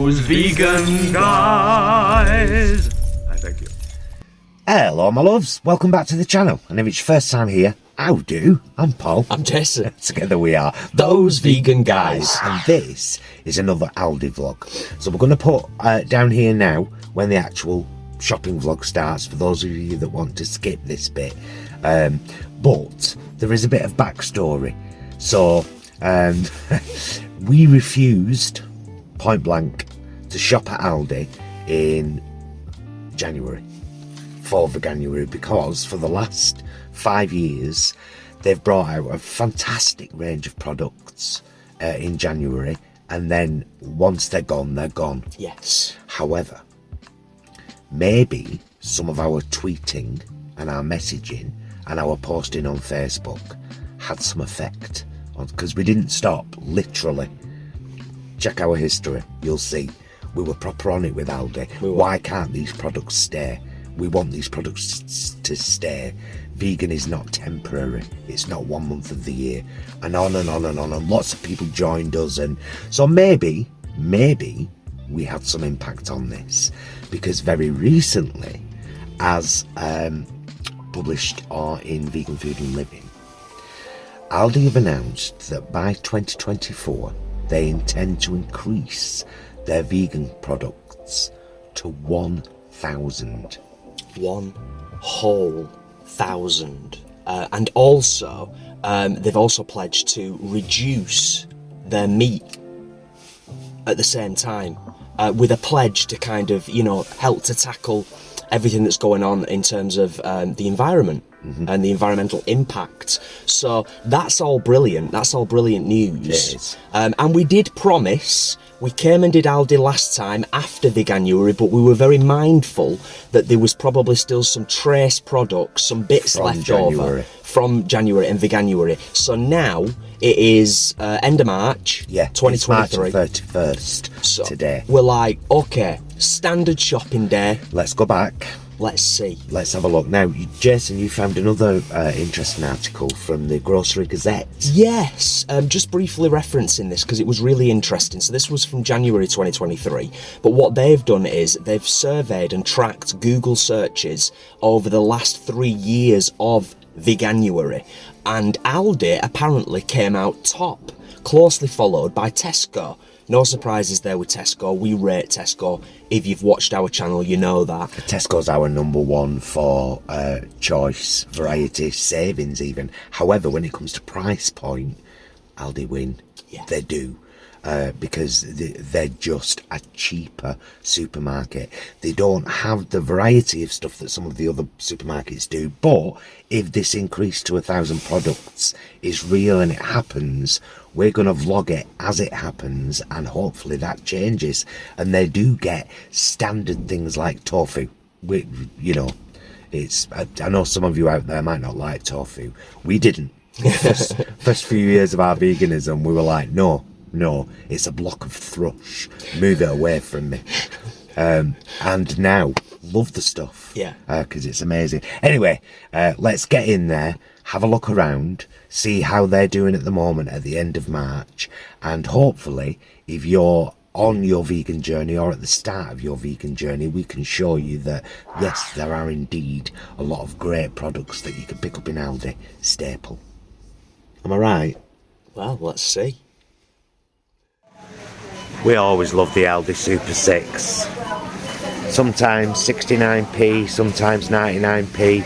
Those vegan guys. I thank you. Hello my loves, welcome back to the channel, and if it's your first time here, how do? I'm Paul. I'm Jason. Together we are Those Vegan Guys. And this is another Aldi vlog. So we're going to put down here now when the actual shopping vlog starts, for those of you that want to skip this bit. But there is a bit of backstory. So we refused, point blank, to shop at Aldi in January. For Veganuary, because for the last 5 years they've brought out a fantastic range of products in January, and then once they're gone. Yes. However, maybe some of our tweeting and our messaging and our posting on Facebook had some effect on, because we didn't stop, literally. Check our history, you'll see we were proper on it with Aldi. Why can't these products stay? We want these products to stay. Vegan is not temporary. It's not 1 month of the year. And on and on and on. And lots of people joined us. And so maybe we had some impact on this. Because very recently, as published in Vegan Food and Living, Aldi have announced that by 2024, they intend to increase their vegan products to 1,000. 1,000. And also they've also pledged to reduce their meat at the same time, with a pledge to kind of, you know, help to tackle everything that's going on in terms of the environment and the environmental impact. So that's all brilliant. That's all brilliant news. It is. And we did promise. We came and did Aldi last time after Veganuary, but we were very mindful that there was probably still some trace products, some bits left over from January and Veganuary. So now it is end of March, 2023. It's March 31st so today. We're like, okay, standard shopping day. Let's go back. Let's see. Let's have a look. Now, Jason, you found another interesting article from the Grocery Gazette. Yes, just briefly referencing this because it was really interesting. So this was from January 2023. But what they've done is they've surveyed and tracked Google searches over the last 3 years of Veganuary. And Aldi apparently came out top, closely followed by Tesco. No surprises there with Tesco. We rate Tesco. If you've watched our channel, you know that. Tesco's our number one for choice, variety, savings even. However, when it comes to price point, Aldi win. Yeah. They do. Because they're just a cheaper supermarket. They don't have the variety of stuff that some of the other supermarkets do. But if this increase to 1,000 products is real and it happens, we're going to vlog it as it happens, and hopefully that changes. And they do get standard things like tofu. You know, I know some of you out there might not like tofu. We didn't. First few years of our veganism, we were like, no, it's a block of thrush. Move it away from me. And now, love the stuff. Yeah. Because it's amazing. Anyway, let's get in there, have a look around, see how they're doing at the moment at the end of March. And hopefully, if you're on your vegan journey or at the start of your vegan journey, we can show you that, yes, there are indeed a lot of great products that you can pick up in Aldi. Staple. Am I right? Well, let's see. We always love the Aldi Super 6. Sometimes 69p, sometimes 99p.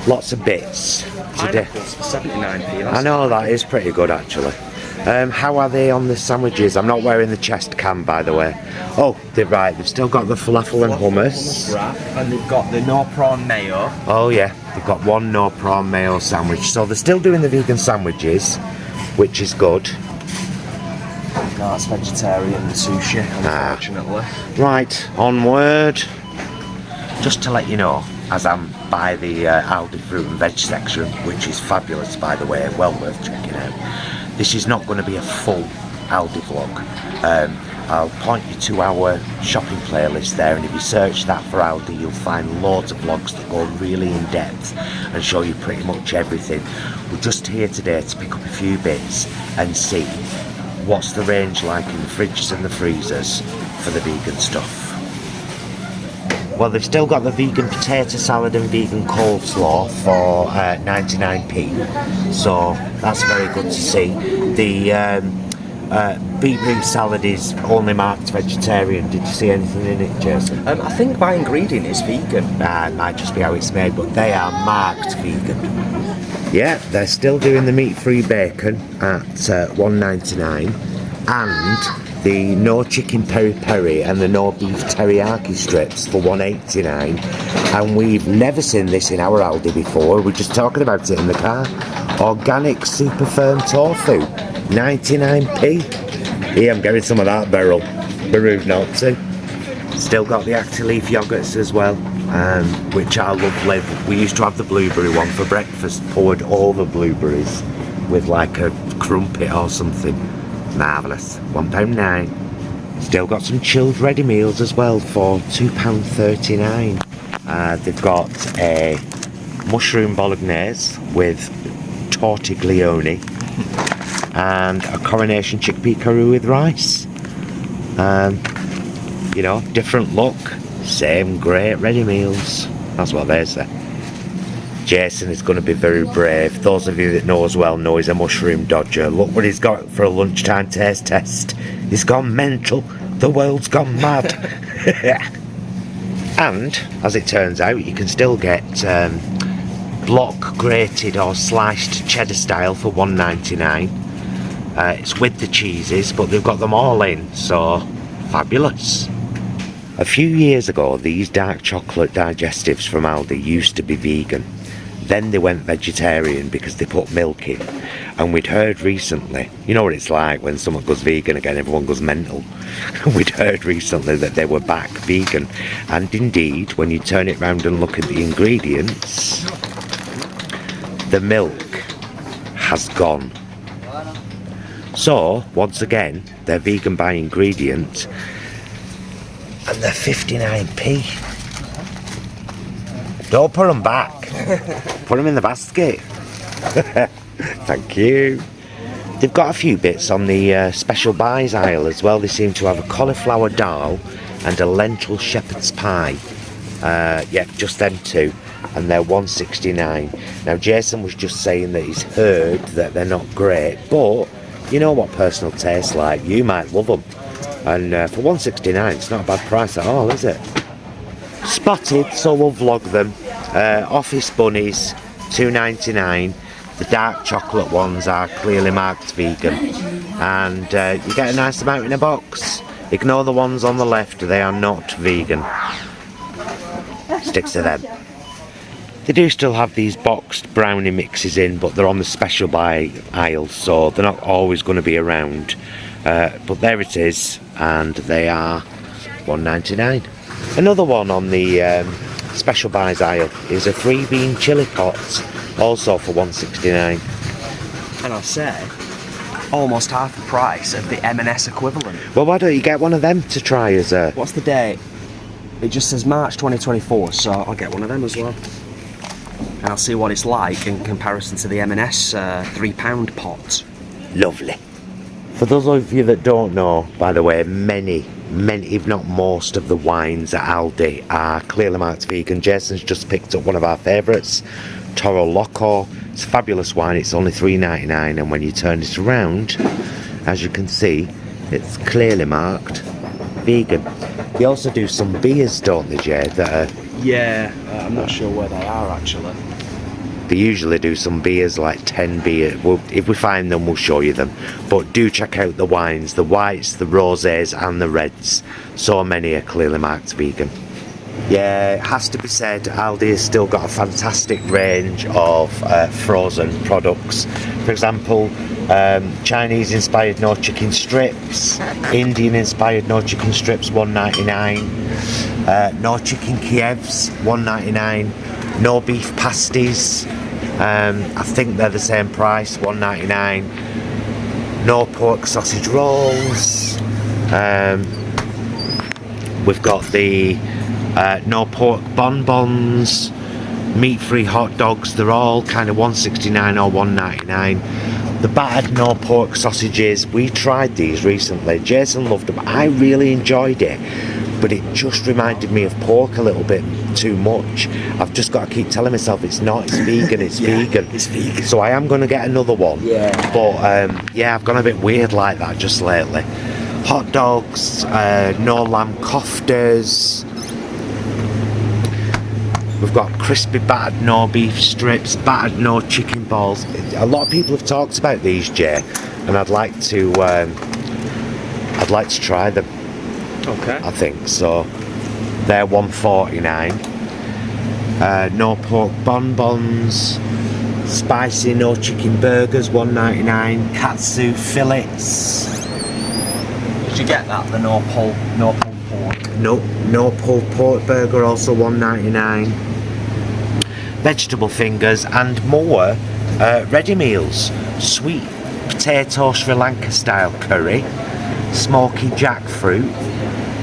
Lots of bits. Today. 79p. I know, that is pretty good actually. How are they on the sandwiches? I'm not wearing the chest cam, by the way. Oh, they're right. They've still got the falafel and hummus. Wrap, and they've got the no prawn mayo. Oh yeah, they've got one no prawn mayo sandwich. So they're still doing the vegan sandwiches, which is good. No, it's vegetarian sushi, unfortunately. Right, onward. Just to let you know, as I'm by the Aldi fruit and veg section, which is fabulous by the way, well worth checking out. This is not going to be a full Aldi vlog. I'll point you to our shopping playlist there, and if you search that for Aldi, you'll find loads of vlogs that go really in depth and show you pretty much everything. We're just here today to pick up a few bits and see what's the range like in the fridges and the freezers for the vegan stuff. Well, they've still got the vegan potato salad and vegan coleslaw for 99p, so that's very good to see. The beetroot salad is only marked vegetarian. Did you see anything in it, Jason? I think by ingredient is vegan. It might just be how it's made, but they are marked vegan. Yeah, they're still doing the meat-free bacon at $1.99, and the no chicken peri peri and the no beef teriyaki strips for $1.89, and we've never seen this in our Aldi before. We're just talking about it in the car. Organic super firm tofu, 99p. Yeah, I'm getting some of that, Beryl. Be rude not to. Still got the Actileaf yogurts as well, which are lovely. We used to have the blueberry one for breakfast, poured over blueberries with like a crumpet or something. Marvellous. £1.9. Still got some chilled ready meals as well for £2.39. They've got a mushroom bolognese with tortiglione and a coronation chickpea curry with rice. You know, different look, same great ready meals. That's what they say. Jason is going to be very brave. Those of you that know as well know he's a mushroom dodger. Look what he's got for a lunchtime taste test. He's gone mental. The world's gone mad. And, as it turns out, you can still get block grated or sliced cheddar style for $1.99. It's with the cheeses, but they've got them all in, so fabulous. A few years ago, these dark chocolate digestives from Aldi used to be vegan. Then they went vegetarian because they put milk in. And we'd heard recently, you know what it's like when someone goes vegan again, everyone goes mental. We'd heard recently that they were back vegan. And indeed, when you turn it round and look at the ingredients, the milk has gone. So, once again, they're vegan by ingredient. And they're 59p. Don't put them back. Put them in the basket. Thank you. They've got a few bits on the special buys aisle as well. They seem to have a cauliflower dal and a lentil shepherd's pie. Yep, just them two. And they're $1.69. Now, Jason was just saying that he's heard that they're not great, but you know what personal taste's like. You might love them. And for $1.69, it's not a bad price at all, is it? Spotted, so we'll vlog them. Office bunnies, $2.99. The dark chocolate ones are clearly marked vegan. And you get a nice amount in a box. Ignore the ones on the left, they are not vegan. Stick to them. They do still have these boxed brownie mixes in, but they're on the special buy aisle, so they're not always going to be around. But there it is, and they are $1.99. Another one on the special buys aisle is a 3-bean chili pot, also for $1.69. And I say, almost half the price of the M&S equivalent. Well, why don't you get one of them to try as a... What's the date? It just says March 2024, so I'll get one of them as well. And I'll see what it's like in comparison to the M&S £3 pot. Lovely. For those of you that don't know, by the way, many, if not most of the wines at Aldi are clearly marked vegan. Jason's just picked up one of our favourites, Toro Loco. It's a fabulous wine, it's only $3.99, and when you turn it around, as you can see, it's clearly marked vegan. They also do some beers, don't they, Jay, that are... Yeah, I'm not sure where they are actually. They usually do some beers, like 10 beer. Well, if we find them, we'll show you them. But do check out the wines, the whites, the rosés and the reds. So many are clearly marked vegan. Yeah, it has to be said, Aldi has still got a fantastic range of frozen products. For example, Chinese-inspired no chicken strips, Indian-inspired no chicken strips, $1.99. No chicken Kievs, $1.99. No beef pasties, I think they're the same price, $1.99. No pork sausage rolls. We've got the no pork bonbons, meat-free hot dogs. They're all kind of $1.69 or $1.99. The battered no pork sausages, we tried these recently. Jason loved them. I really enjoyed it, but it just reminded me of pork a little bit too much. I've just got to keep telling myself it's not, it's vegan, it's vegan. It's vegan. So I am going to get another one. Yeah. But yeah, I've gone a bit weird like that just lately. Hot dogs, no lamb koftas. We've got crispy battered no beef strips, battered no chicken balls. A lot of people have talked about these, Jay, and I'd like to try them. Okay. I think so. They're $1.49. No pork bonbons, spicy no chicken burgers $1.99. Katsu fillets. Did you get that? The no pulled pork. No pulled pork burger also $1.99. Vegetable fingers and more ready meals. Sweet potato Sri Lanka style curry, smoky jackfruit,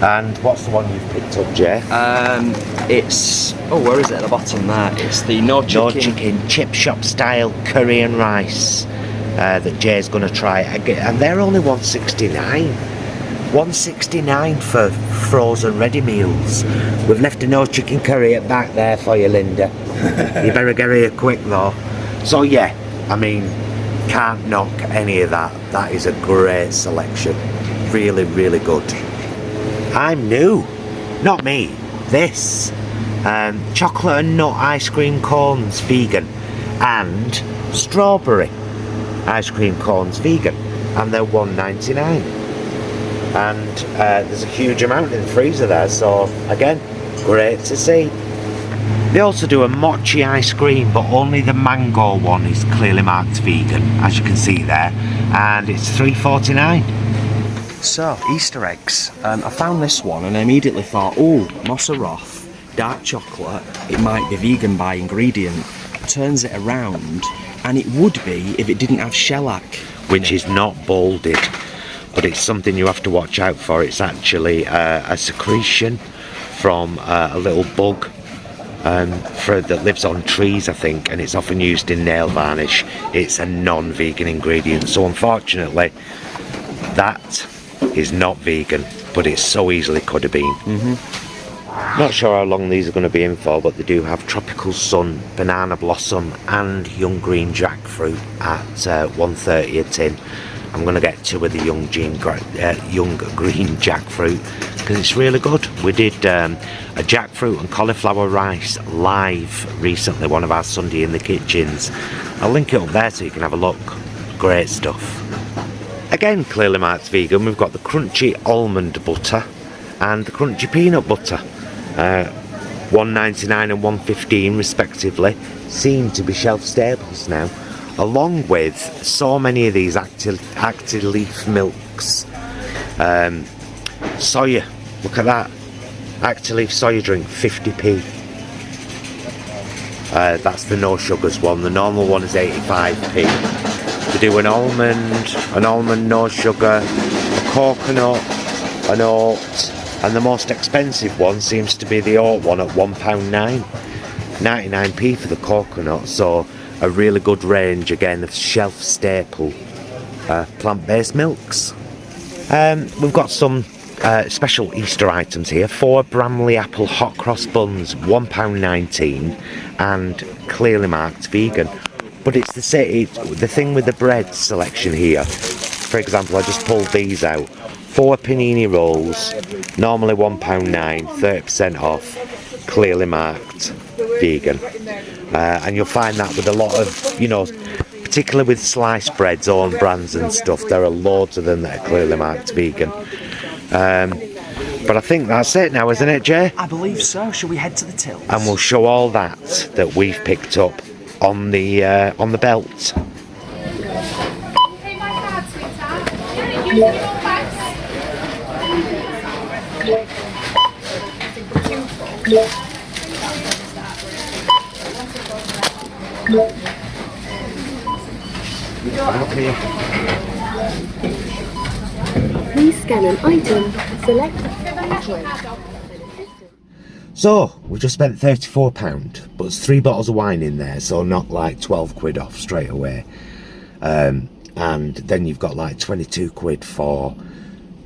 and what's the one you've picked up, Jay? It's where is it at the bottom there? It's the no chicken chip shop style curry and rice that Jay's going to try again, and they're only $1.69. $1.69 for frozen ready meals. We've left a no chicken curry at back there for you, Linda. You better get here quick though. So yeah, I mean, can't knock any of that. That is a great selection. Really, really good. I'm new. Not me. This. Chocolate and nut ice cream cones, vegan. And strawberry ice cream cones, vegan. And they're $1.99. And there's a huge amount in the freezer there, so again, great to see. They also do a mochi ice cream, but only the mango one is clearly marked vegan, as you can see there, and it's $3.49. So, Easter eggs. I found this one and I immediately thought, oh, Moseroth, dark chocolate, it might be vegan by ingredient. Turns it around, and it would be if it didn't have shellac. Which is not bolded, but it's something you have to watch out for. It's actually a secretion from a little bug that lives on trees, I think, and it's often used in nail varnish. It's a non-vegan ingredient, so unfortunately that is not vegan, but it so easily could have been. Not sure how long these are going to be in for, but they do have tropical sun, banana blossom and young green jackfruit at $1.30 a tin. I'm going to get 2 of the young green jackfruit because it's really good. We did a jackfruit and cauliflower rice live recently, one of our Sunday in the kitchens. I'll link it up there so you can have a look. Great stuff. Again, clearly marked vegan. We've got the crunchy almond butter and the crunchy peanut butter. $1.99 and $1.15 respectively. Seem to be shelf staples now, along with so many of these Actileaf milks. Soya, look at that. Actileaf soya drink, 50p. That's the no sugars one. The normal one is 85p. We do an almond no sugar, a coconut, an oat, and the most expensive one seems to be the oat one at £1.09. 99p for the coconut, so a really good range again of shelf staple plant-based milks. We've got some special Easter items here. 4 Bramley apple hot cross buns, £1.19, and clearly marked vegan. But it's the thing with the bread selection here. For example, I just pulled these out. 4 panini rolls, normally £1.09, 30% off, clearly marked vegan. And you'll find that with a lot of, particularly with sliced breads, own brands and stuff, there are loads of them that are clearly marked vegan. But I think that's it now, isn't it, Jay? I believe so. Shall we head to the tills? And we'll show all that we've picked up on the belt. Please scan an item, select So, we just spent £34, but there's 3 bottles of wine in there, so not like 12 quid off straight away. and then you've got like 22 quid for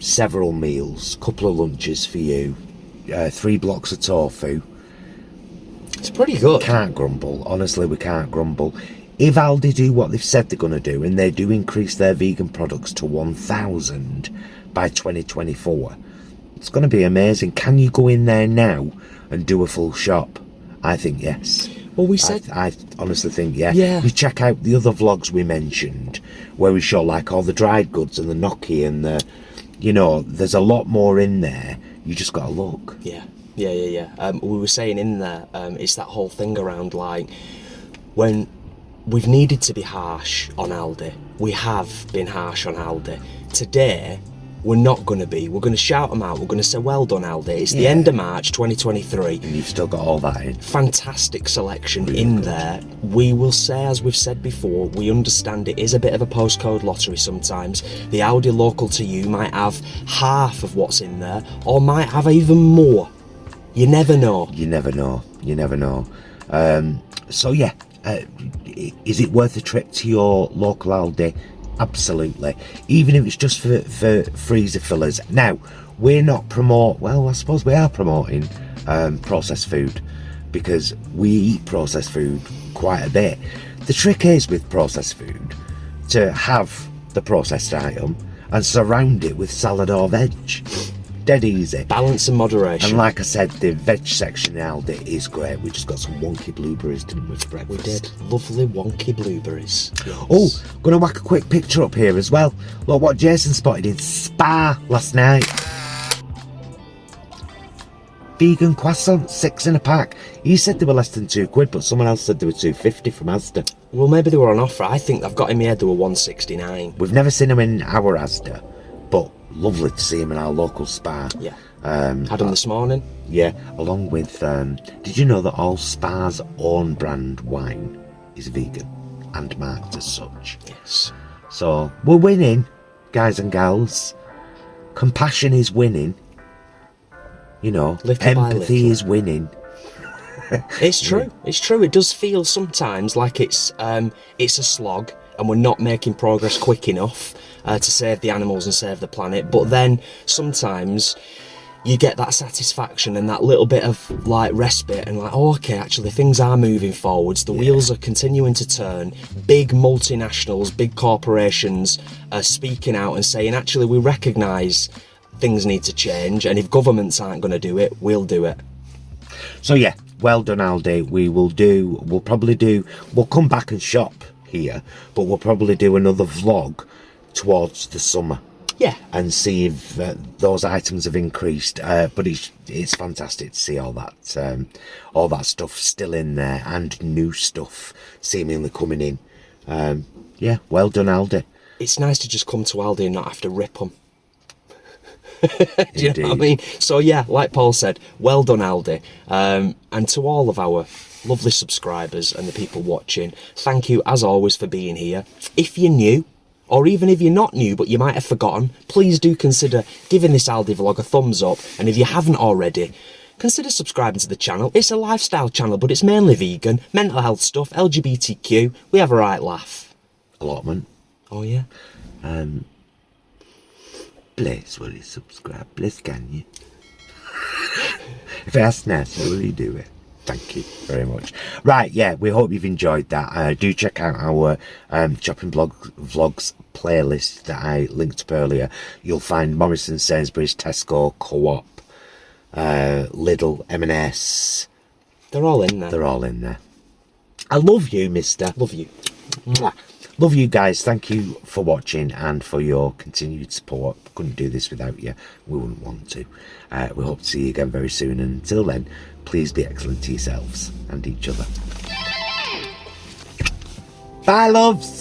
several meals, couple of lunches for you, 3 blocks of tofu. It's pretty good. Can't grumble. Honestly, we can't grumble. If Aldi do what they've said they're going to do, and they do increase their vegan products to 1,000 by 2024, it's going to be amazing. Can you go in there now and do a full shop? I think yes. Well, we said... I honestly think, yeah. Yeah. You check out the other vlogs we mentioned, where we show like all the dried goods and the gnocchi and the... You know, there's a lot more in there. You just got to look. Yeah. We were saying in there, it's that whole thing around, like, when we've needed to be harsh on Aldi, we have been harsh on Aldi. Today, we're not going to be. We're going to shout them out. We're going to say, well done, Aldi. It's the end of March 2023. And you've still got all that in. Fantastic selection Really in good. there. We will say, as we've said before, we understand it is a bit of a postcode lottery sometimes. The Aldi local to you might have half of what's in there, or might have even more. You never know. You never know. You never know. So yeah, is it worth a trip to your local Aldi? Absolutely. Even if it's just for freezer fillers. Now, we're not well, I suppose we are promoting processed food, because we eat processed food quite a bit. The trick is with processed food to have the processed item and surround it with salad or veg. Dead easy. Balance and moderation. And like I said, the veg section in Aldi is great. We just got some wonky blueberries, didn't we, for breakfast? We did. Lovely wonky blueberries. Yes. Oh, gonna whack a quick picture up here as well. Look what Jason spotted in Spa last night. Vegan croissants, 6 in a pack. He said they were less than £2, but someone else said they were £2.50 from Asda. Well, maybe they were on offer. I think I've got in my head they were £1.69. We've never seen them in our Asda, but lovely to see them in our local Spa. Yeah. Had them this morning. Yeah, along with, did you know that all Spa's own brand wine is vegan and marked as such? Yes. So, we're winning, guys and gals. Compassion is winning. You know, Little by empathy little. is winning. It's true. It's true. It does feel sometimes like it's a slog, and we're not making progress quick enough to save the animals and save the planet. But then sometimes you get that satisfaction and that little bit of like respite, and like, oh, okay, actually things are moving forwards. The wheels are continuing to turn. Big multinationals, big corporations are speaking out and saying, actually, we recognise things need to change, and if governments aren't going to do it, we'll do it. So yeah, well done, Aldi. We'll come back and shop here, but we'll probably do another vlog towards the summer. Yeah. And see if those items have increased. But it's fantastic to see all that stuff still in there, and new stuff seemingly coming in. Yeah, well done, Aldi. It's nice to just come to Aldi and not have to rip them. Do you know what I Indeed. mean? So yeah, like Paul said, well done, Aldi. And to all of our lovely subscribers and the people watching, thank you as always for being here. If you're new, or even if you're not new but you might have forgotten, please do consider giving this Aldi vlog a thumbs up. And if you haven't already, consider subscribing to the channel. It's a lifestyle channel, but it's mainly vegan, mental health stuff, LGBTQ. We have a right laugh. Allotment. Oh yeah. Please, will you subscribe? Please, can you? If I ask nicely, will you do it? Thank you very much. Right, yeah, we hope you've enjoyed that. Do check out our shopping vlogs playlist that I linked up earlier. You'll find Morrison, Sainsbury's, Tesco, Co-op, Lidl, M&S. They're all in there. They're all in there. I love you, mister. Love you. Mwah. Love you guys. Thank you for watching and for your continued support. Couldn't do this without you. We wouldn't want to. We hope to see you again very soon. And until then, please be excellent to yourselves and each other. Bye, loves.